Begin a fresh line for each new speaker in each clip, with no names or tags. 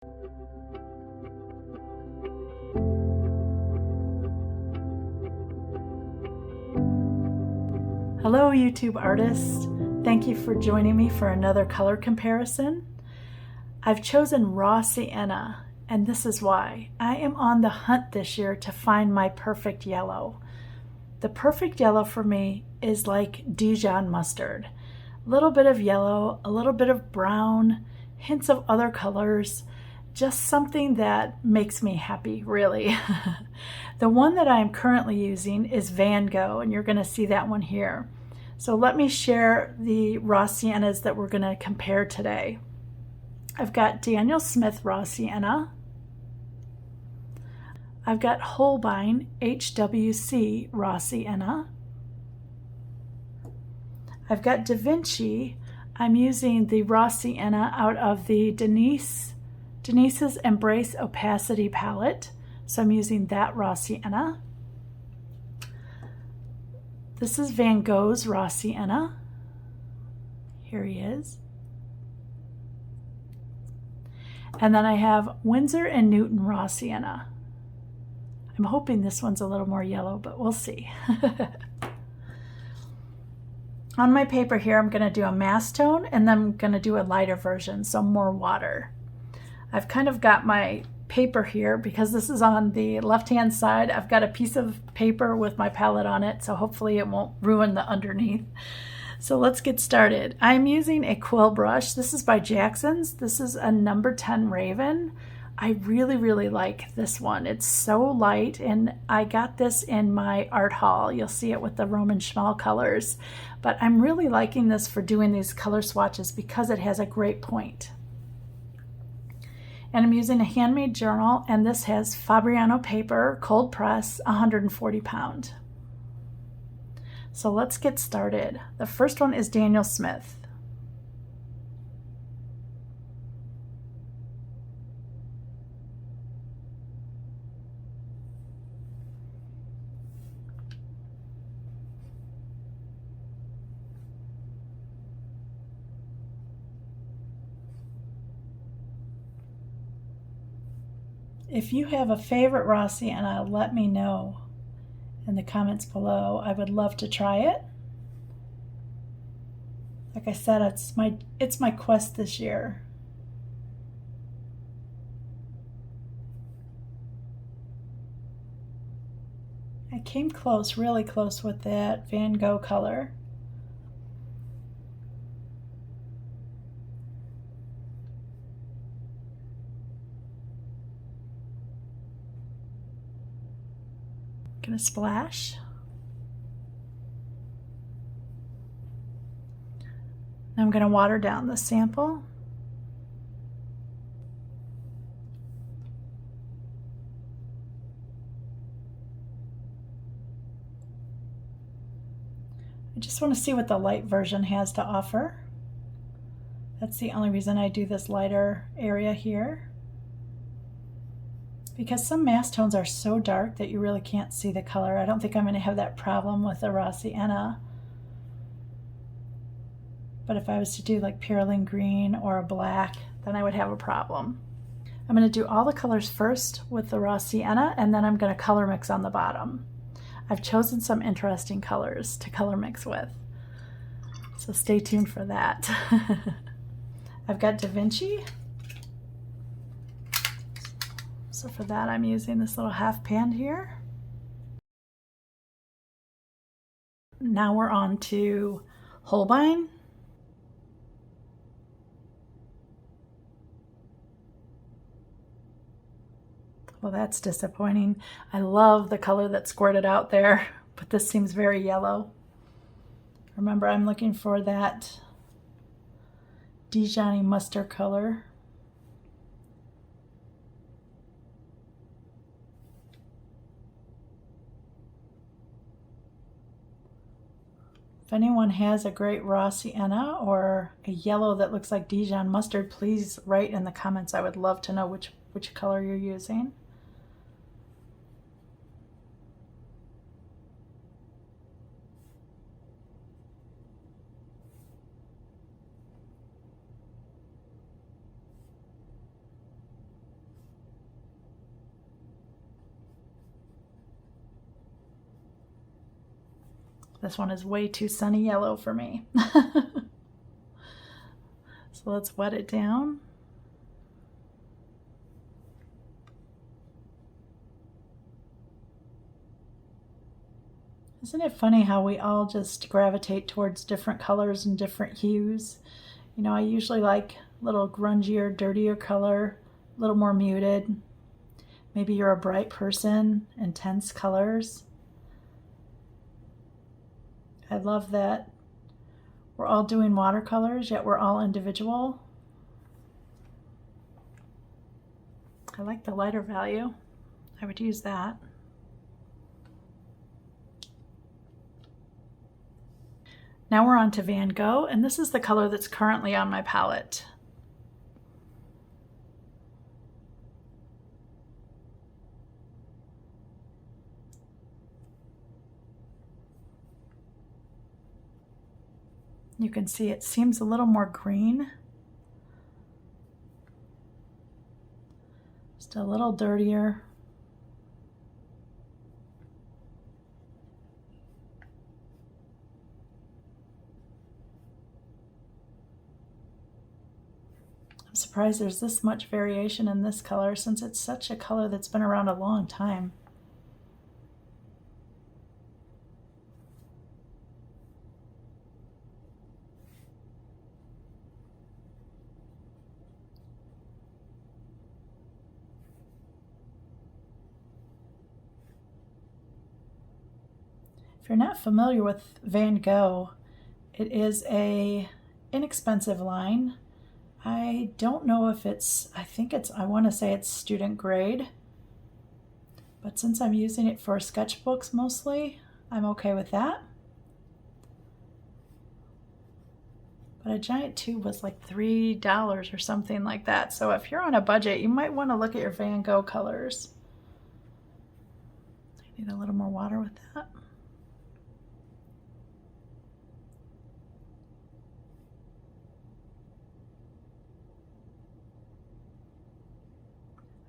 Hello YouTube artists, thank you for joining me for another color comparison. I've chosen Raw Sienna, and this is why. I am on the hunt this year to find my perfect yellow. The perfect yellow for me is like Dijon mustard. A little bit of yellow, a little bit of brown, hints of other colors, just something that makes me happy, really. The one that I'm currently using is Van Gogh, and you're going to see that one here. So let me share the Raw Siennas that we're going to compare today. I've got Daniel Smith Raw Sienna. I've got Holbein HWC Raw Sienna. I've got Da Vinci. I'm using the Raw Sienna out of the Denise's Embrace Opacity palette. So I'm using that Raw Sienna. This is Van Gogh's Raw Sienna. Here he is. And then I have Winsor & Newton Raw Sienna. I'm hoping this one's a little more yellow, but we'll see. On my paper here, I'm going to do a mass tone, and then I'm going to do a lighter version, so more water. I've kind of got my paper here because this is on the left-hand side. I've got a piece of paper with my palette on it, so hopefully it won't ruin the underneath. So let's get started. I'm using a quill brush. This is by Jackson's. This is a number 10 Raven. I really like this one. It's so light, and I got this in my art haul. You'll see it with the Roman Schmal colors. But I'm really liking this for doing these color swatches because it has a great point. And I'm using a Handmade journal, and this has Fabriano paper, cold press, 140 pound. So let's get started. The first one is Daniel Smith. If you have a favorite Raw Sienna, let me know in the comments below. I would love to try it. Like I said, it's my quest this year. I came close, really close with that Van Gogh color. Gonna splash. Now I'm gonna water down the sample. I just want to see what the light version has to offer. That's the only reason I do this lighter area here. Because some mass tones are so dark that you really can't see the color. I don't think I'm going to have that problem with the Raw Sienna. But if I was to do like Pyroline green or a black, then I would have a problem. I'm going to do all the colors first with the Raw Sienna, and then I'm going to color mix on the bottom. I've chosen some interesting colors to color mix with, so stay tuned for that. I've got Da Vinci. So for that, I'm using this little half pan here. Now we're on to Holbein. Well, that's disappointing. I love the color that squirted out there, but this seems very yellow. Remember, I'm looking for that Dijon mustard color. If anyone has a great Raw Sienna or a yellow that looks like Dijon mustard, please write in the comments. I would love to know which color you're using. This one is way too sunny yellow for me. So let's wet it down. Isn't it funny how we all just gravitate towards different colors and different hues? You know, I usually like a little grungier, dirtier color, a little more muted. Maybe you're a bright person, intense colors. I love that we're all doing watercolors, yet we're all individual. I like the lighter value. I would use that. Now we're on to Van Gogh, and this is the color that's currently on my palette. You can see it seems a little more green. Just a little dirtier. I'm surprised there's this much variation in this color since it's such a color that's been around a long time. If you're not familiar with Van Gogh, it is a inexpensive line. I don't know if I want to say it's student grade, but since I'm using it for sketchbooks mostly, I'm okay with that. But a giant tube was like $3 or something like that. So if you're on a budget, you might want to look at your Van Gogh colors. I need a little more water with that.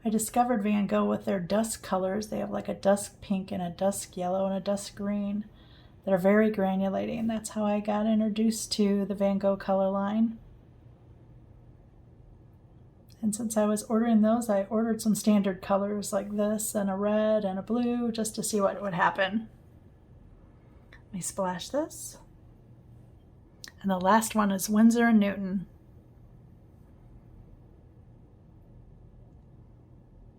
I discovered Van Gogh with their dusk colors. They have like a dusk pink and a dusk yellow and a dusk green that are very granulating. That's how I got introduced to the Van Gogh color line. And since I was ordering those, I ordered some standard colors like this and a red and a blue just to see what would happen. Let me splash this. And the last one is Winsor & Newton.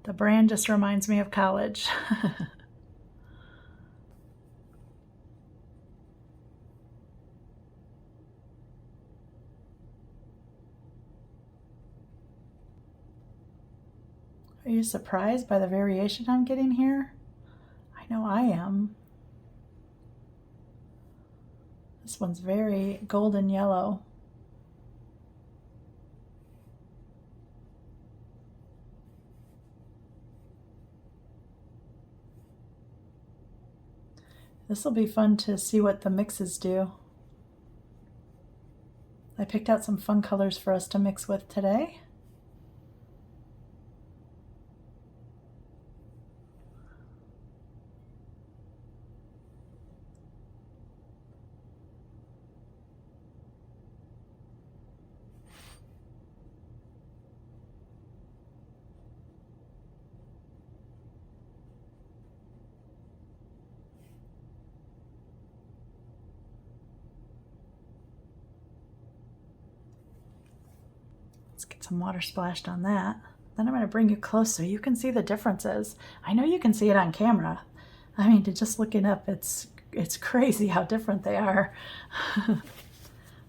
The brand just reminds me of college. Are you surprised by the variation I'm getting here? I know I am. This one's very golden yellow. This will be fun to see what the mixes do. I picked out some fun colors for us to mix with today. Let's get some water splashed on that. Then I'm going to bring you close so you can see the differences. I know you can see it on camera. I mean, just looking up, it's crazy how different they are.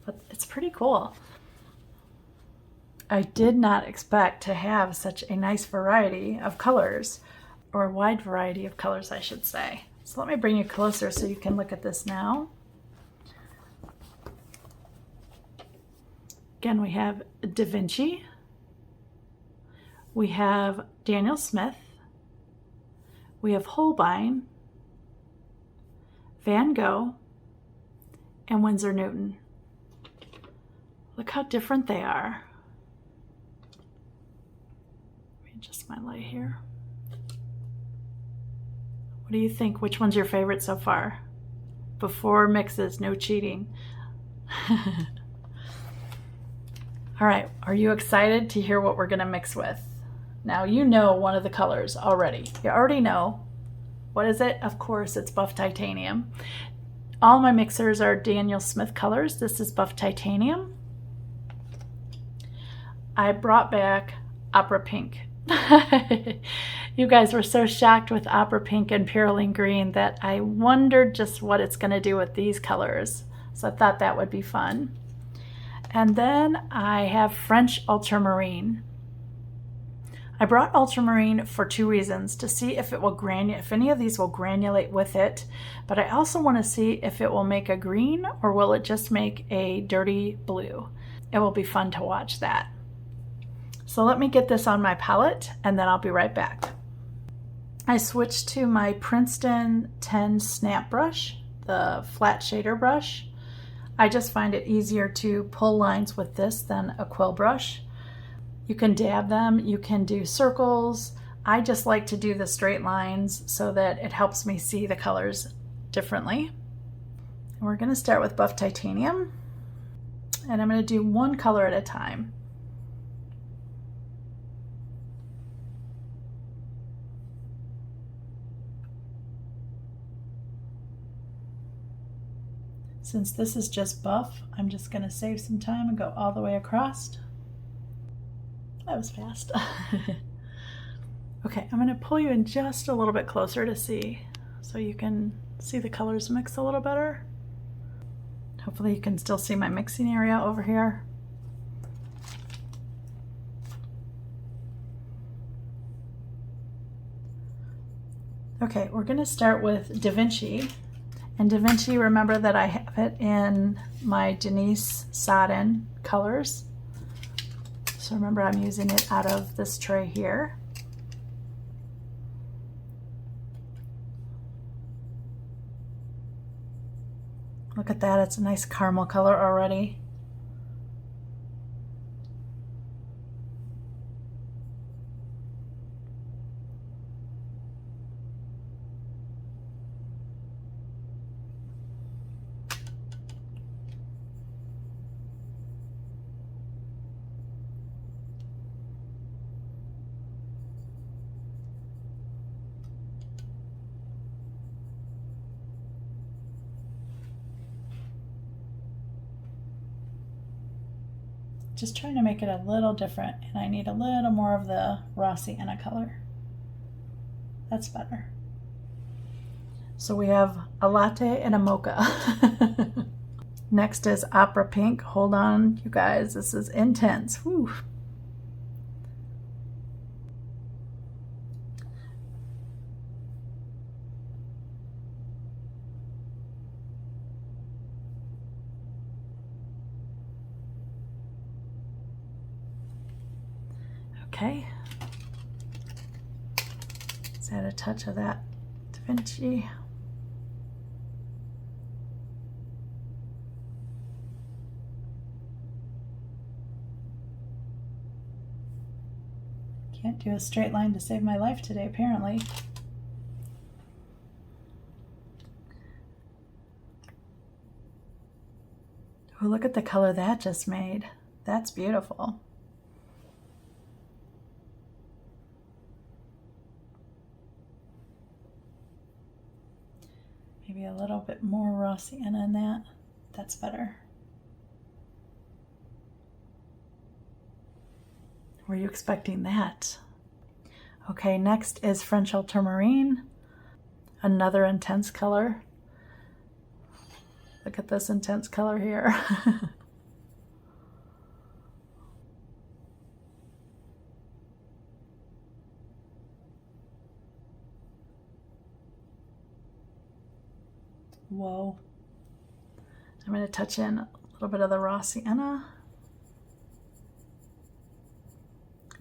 But it's pretty cool. I did not expect to have such a nice variety of colors, or a wide variety of colors, I should say. So let me bring you closer so you can look at this now. Again, we have Da Vinci, we have Daniel Smith, we have Holbein, Van Gogh, and Winsor Newton. Look how different they are. Let me adjust my light here. What do you think? Which one's your favorite so far? before mixes, no cheating. All right, are you excited to hear what we're gonna mix with? Now you know one of the colors already. You already know. What is it? Of course, it's Buff Titanium. All my mixers are Daniel Smith colors. This is Buff Titanium. I brought back Opera Pink. You guys were so shocked with Opera Pink and Pyroline Green that I wondered just what it's going to do with these colors. So I thought that would be fun. And then I have French Ultramarine. I brought ultramarine for two reasons: to see if it will if any of these will granulate with it, but I also want to see if it will make a green or will it just make a dirty blue. It will be fun to watch that. So let me get this on my palette and then I'll be right back. I switched to my Princeton 10 snap brush, the flat shader brush. I just find it easier to pull lines with this than a quill brush. You can dab them, you can do circles. I just like to do the straight lines so that it helps me see the colors differently. And we're going to start with Buff Titanium, and I'm going to do one color at a time. Since this is just buff, I'm just going to save some time and go all the way across. That was fast. Okay, I'm going to pull you in just a little bit closer to see, so you can see the colors mix a little better. Hopefully you can still see my mixing area over here. Okay, we're going to start with Da Vinci. And Da Vinci, remember that I have it in my Denise Sodden colors. So remember, I'm using it out of this tray here. Look at that, it's a nice caramel color already. Just trying to make it a little different, and I need a little more of the Raw Sienna color. That's better. So we have a latte and a mocha. Next is Opera Pink. Hold on, you guys, this is intense. Whew. Okay, let's add a touch of that Da Vinci. Can't do a straight line to save my life today, apparently. Oh, look at the color that just made. That's beautiful. Maybe a little bit more Raw Sienna in that. That's better. Were you expecting that? Okay, next is French Ultramarine. Another intense color. Look at this intense color here. Whoa. I'm going to touch in a little bit of the Raw Sienna.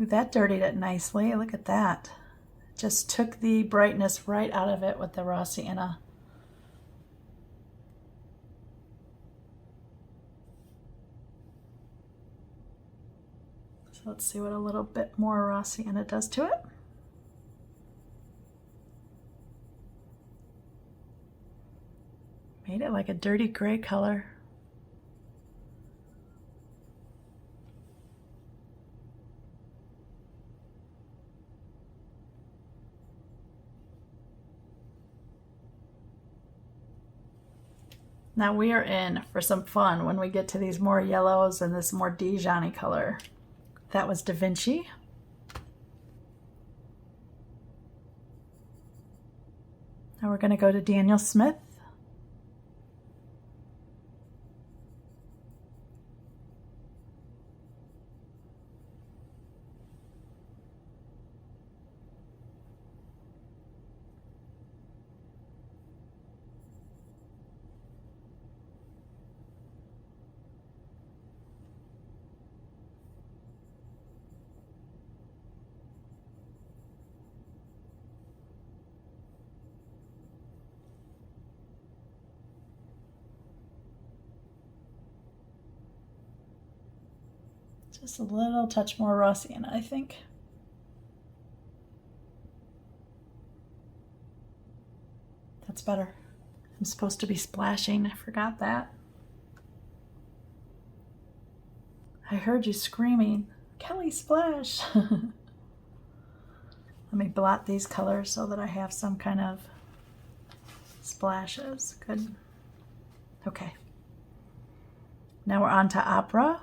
Ooh, that dirtied it nicely. Look at that. Just took the brightness right out of it with the Raw Sienna. So let's see what a little bit more Raw Sienna does to it. Made it like a dirty gray color. Now we are in for some fun when we get to these more yellows and this more Dijon-y color. That was Da Vinci. Now we're going to go to Daniel Smith. Just a little touch more Raw Sienna, I think. That's better. I'm supposed to be splashing. I forgot that. I heard you screaming, Kelly, splash! Let me blot these colors so that I have some kind of splashes. Good. Okay. Now we're on to Opera.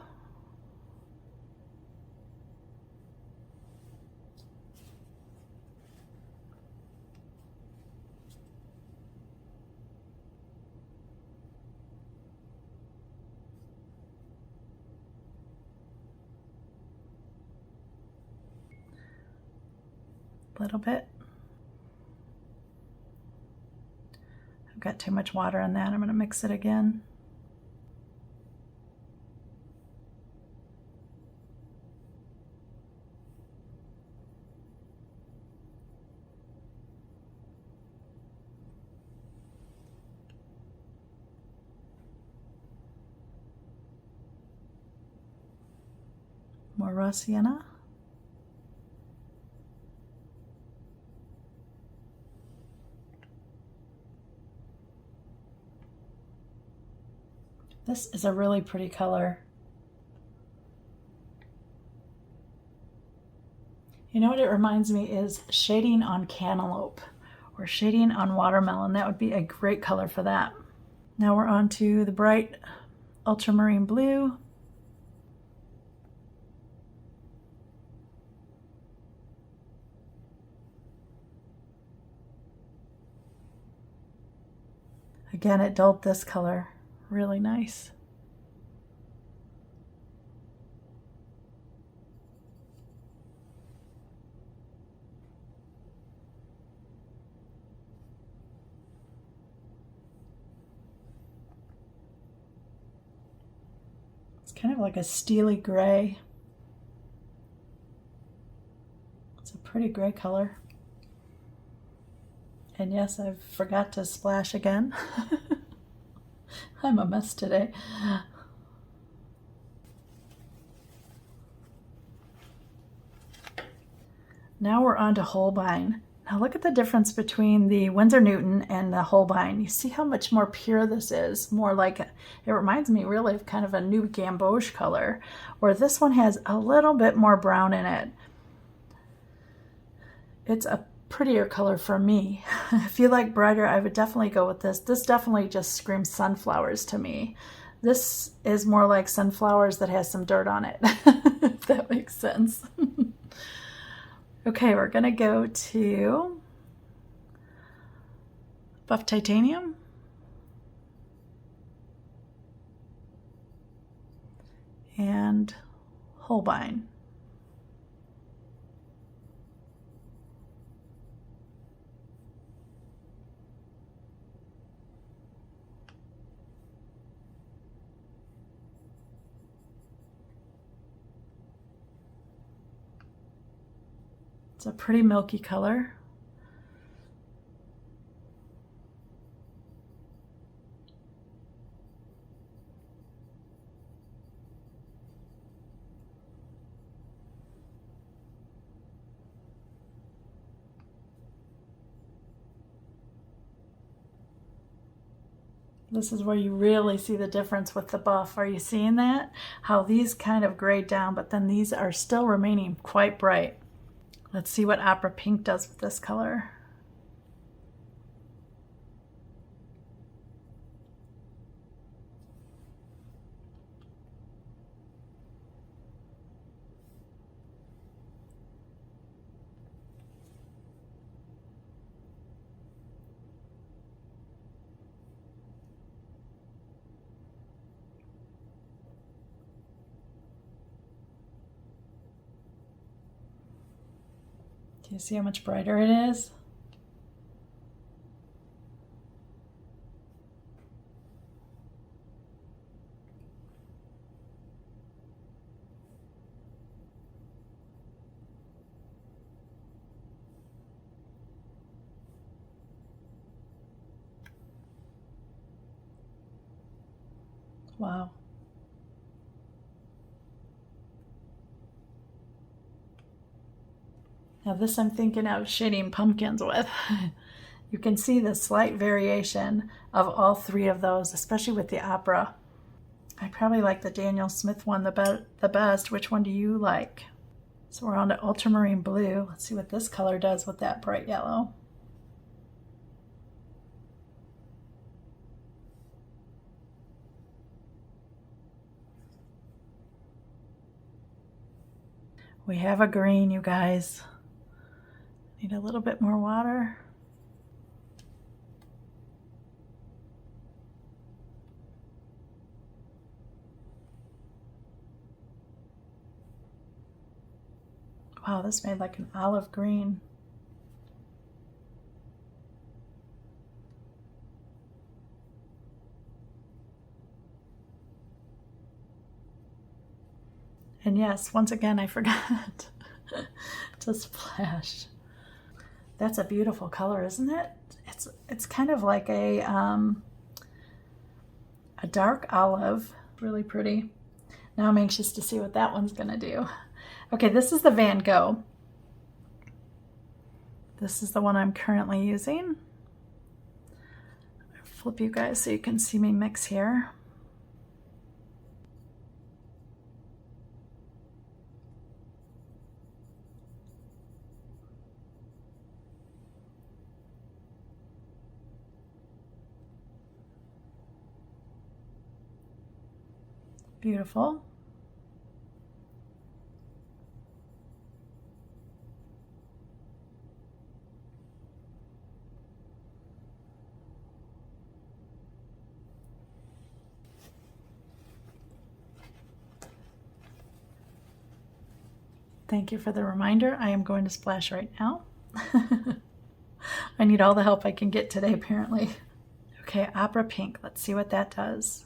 Little bit. I've got too much water on that. I'm going to mix it again. More Raw Sienna. This is a really pretty color. You know what it reminds me is shading on cantaloupe or shading on watermelon. That would be a great color for that. Now we're on to the bright ultramarine blue. Again, it dulled this color. Really nice. It's kind of like a steely gray. It's a pretty gray color. And yes, I forgot to splash again. I'm a mess today. Now we're on to Holbein. Now look at the difference between the Winsor Newton and the Holbein. You see how much more pure this is? More like, it reminds me really of kind of a new gamboge color, where this one has a little bit more brown in it. It's a prettier color for me. If you like brighter, I would definitely go with this. This definitely just screams sunflowers to me. This is more like sunflowers that has some dirt on it, if that makes sense. Okay, we're gonna go to Buff Titanium. And Holbein. It's a pretty milky color. This is where you really see the difference with the buff. Are you seeing that? How these kind of grayed down, but then these are still remaining quite bright. Let's see what Opera Pink does with this color. Do you see how much brighter it is? Wow. Now this I'm thinking of shading pumpkins with. You can see the slight variation of all three of those, especially with the opera. I probably like the Daniel Smith one the best. Which one do you like? So we're on to ultramarine blue. Let's see what this color does with that bright yellow. We have a green, you guys. Need a little bit more water. Wow, this made like an olive green. And yes, once again, I forgot to splash. That's a beautiful color, isn't it? It's kind of like a dark olive, really pretty. Now I'm anxious to see what that one's gonna do. Okay, this is the Van Gogh. This is the one I'm currently using. I'll flip you guys so you can see me mix here. Beautiful. Thank you for the reminder. I am going to splash right now. I need all the help I can get today, apparently. Okay, Opera Pink. Let's see what that does.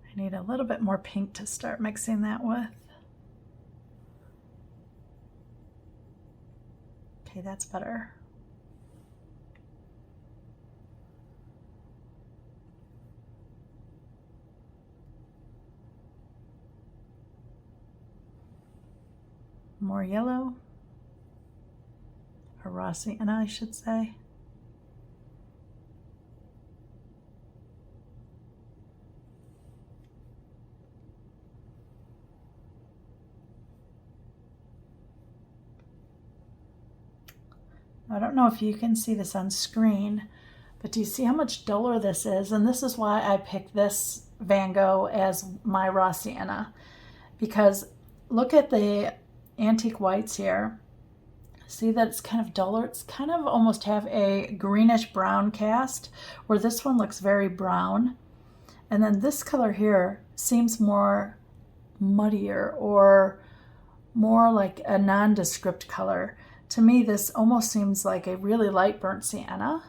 I need a little bit more pink to start mixing that with. Okay, that's better. More yellow, or Raw Sienna, I should say. I don't know if you can see this on screen, but do you see how much duller this is? And this is why I picked this Van Gogh as my Raw Sienna, because look at the antique whites here. See that it's kind of duller? It's kind of almost have a greenish brown cast, where this one looks very brown. And then this color here seems more muddier or more like a nondescript color. To me, this almost seems like a really light burnt sienna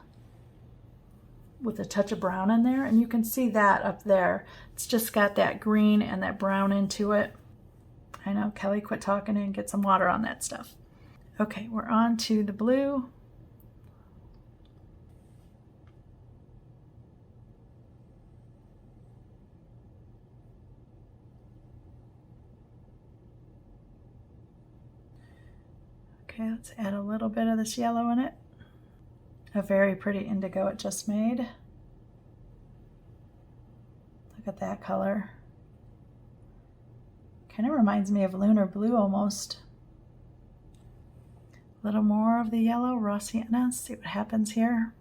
with a touch of brown in there. And you can see that up there. It's just got that green and that brown into it. I know, Kelly, quit talking and get some water on that stuff. Okay, we're on to the blue. Okay, let's add a little bit of this yellow in it. A very pretty indigo it just made. Look at that color. Kind of reminds me of lunar blue almost. A little more of the yellow, Raw Sienna. See what happens here.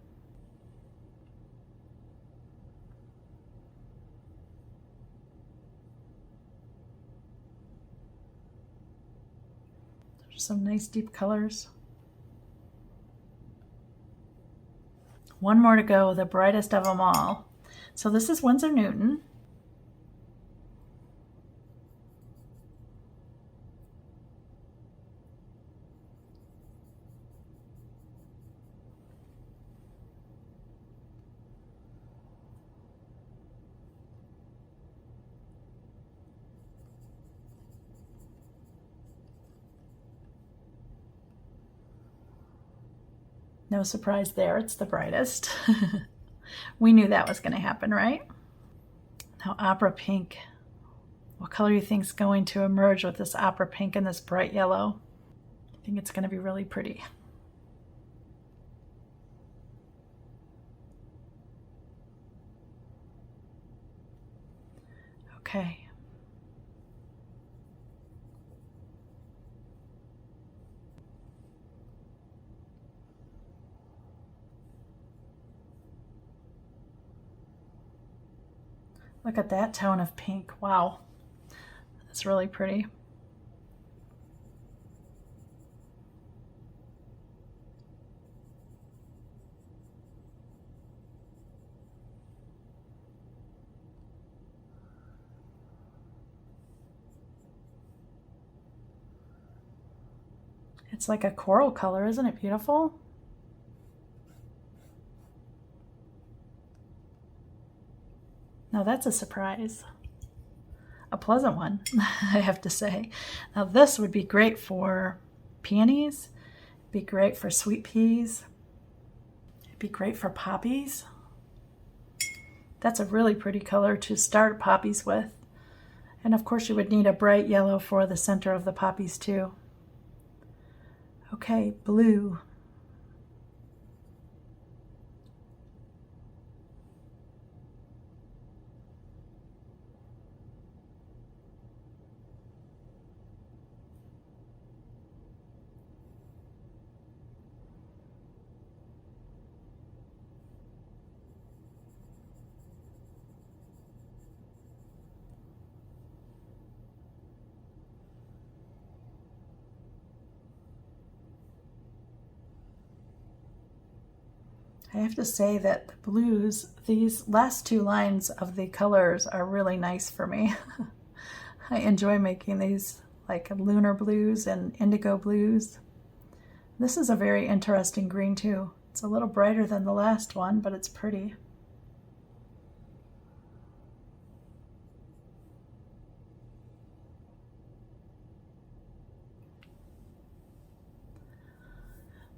There's some nice deep colors. One more to go, the brightest of them all. So this is Winsor Newton. No surprise there, it's the brightest. We knew that was going to happen, right? Now opera pink. What color do you think is going to emerge with this opera pink and this bright yellow? I think it's going to be really pretty. Okay. Look at that tone of pink. Wow. That's really pretty. It's like a coral color, isn't it beautiful? Now that's a surprise. A pleasant one, I have to say. Now this would be great for peonies, be great for sweet peas, it'd be great for poppies. That's a really pretty color to start poppies with. And of course you would need a bright yellow for the center of the poppies too. Okay, blue. I have to say that the blues, these last two lines of the colors are really nice for me. I enjoy making these like lunar blues and indigo blues. This is a very interesting green too. It's a little brighter than the last one, but it's pretty.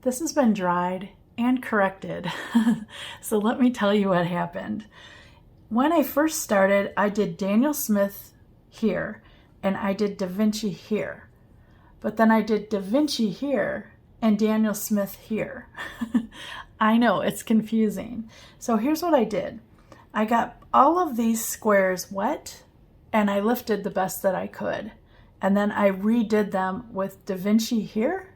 This has been dried and corrected. So let me tell you what happened. When I first started, I did Daniel Smith here and I did Da Vinci here. But then I did Da Vinci here and Daniel Smith here. I know, it's confusing. So here's what I did. I got all of these squares wet and I lifted the best that I could. And then I redid them with Da Vinci here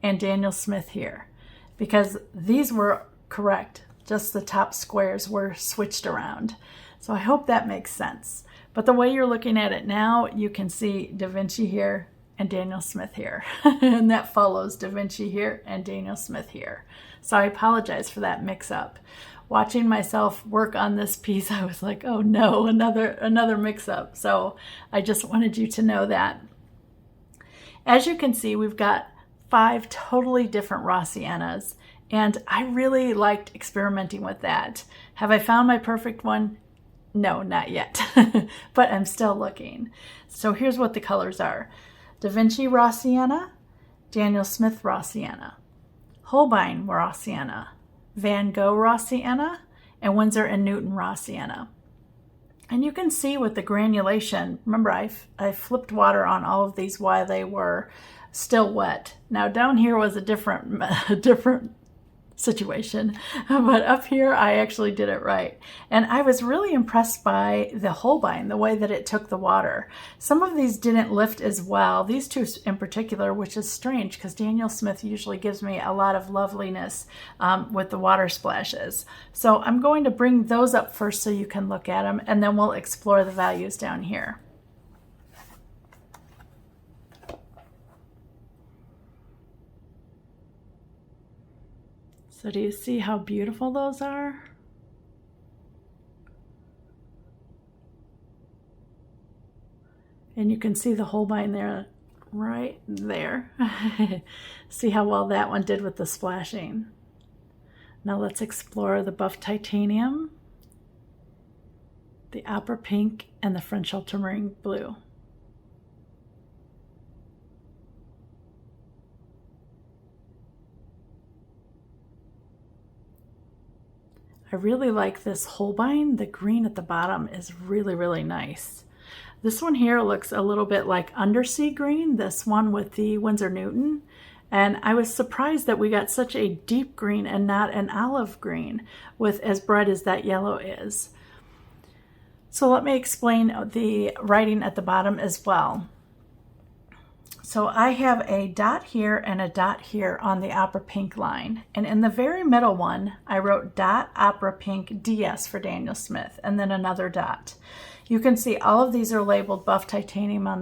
and Daniel Smith here, because these were correct. Just the top squares were switched around. So I hope that makes sense. But the way you're looking at it now, you can see Da Vinci here and Daniel Smith here. And that follows Da Vinci here and Daniel Smith here. So I apologize for that mix up. Watching myself work on this piece, I was like, oh no, another mix up. So I just wanted you to know that. As you can see, we've got 5 totally different Raw Siennas, and I really liked experimenting with that. Have I found my perfect one? No, not yet, but I'm still looking. So here's what the colors are. Da Vinci Raw Sienna, Daniel Smith Raw Sienna, Holbein Raw Sienna, Van Gogh Raw Sienna, and Winsor & Newton Raw Sienna. And you can see with the granulation, remember I flipped water on all of these while they were still wet. Now down here was a different situation, but up here I actually did it right. And I was really impressed by the Holbein, the way that it took the water. Some of these didn't lift as well, these two in particular, which is strange because Daniel Smith usually gives me a lot of loveliness with the water splashes. So I'm going to bring those up first so you can look at them, and then we'll explore the values down here. So do you see how beautiful those are? And you can see the Holbein there, right there. See how well that one did with the splashing. Now let's explore the buff titanium, the opera pink, and the French ultramarine blue. I really like this Holbein. The green at the bottom is really, really nice. This one here looks a little bit like undersea green, this one with the Winsor Newton. And I was surprised that we got such a deep green and not an olive green with as bright as that yellow is. So let me explain the writing at the bottom as well. So I have a dot here and a dot here on the opera pink line. And in the very middle one, I wrote dot opera pink DS for Daniel Smith, and then another dot. You can see all of these are labeled buff titanium on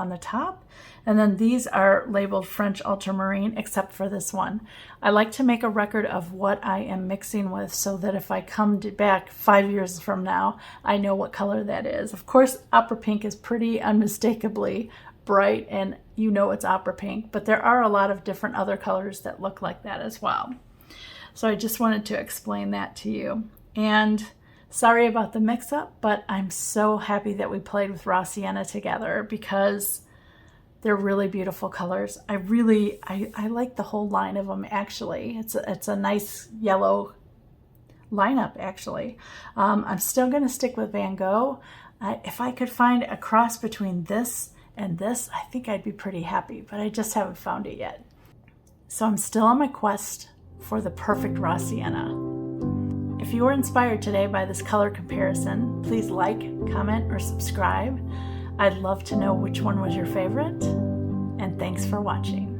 the top, and then these are labeled French ultramarine, except for this one. I like to make a record of what I am mixing with so that if I come back 5 years from now, I know what color that is. Of course, opera pink is pretty unmistakably bright and you know it's opera pink, but there are a lot of different other colors that look like that as well. So I just wanted to explain that to you. And sorry about the mix-up, but I'm so happy that we played with Raw Sienna together because they're really beautiful colors. I like the whole line of them actually. It's a nice yellow lineup actually. I'm still gonna stick with Van Gogh. If I could find a cross between this and this, I think I'd be pretty happy, but I just haven't found it yet. So I'm still on my quest for the perfect Raw Sienna. If you were inspired today by this color comparison, please like, comment, or subscribe. I'd love to know which one was your favorite, and thanks for watching.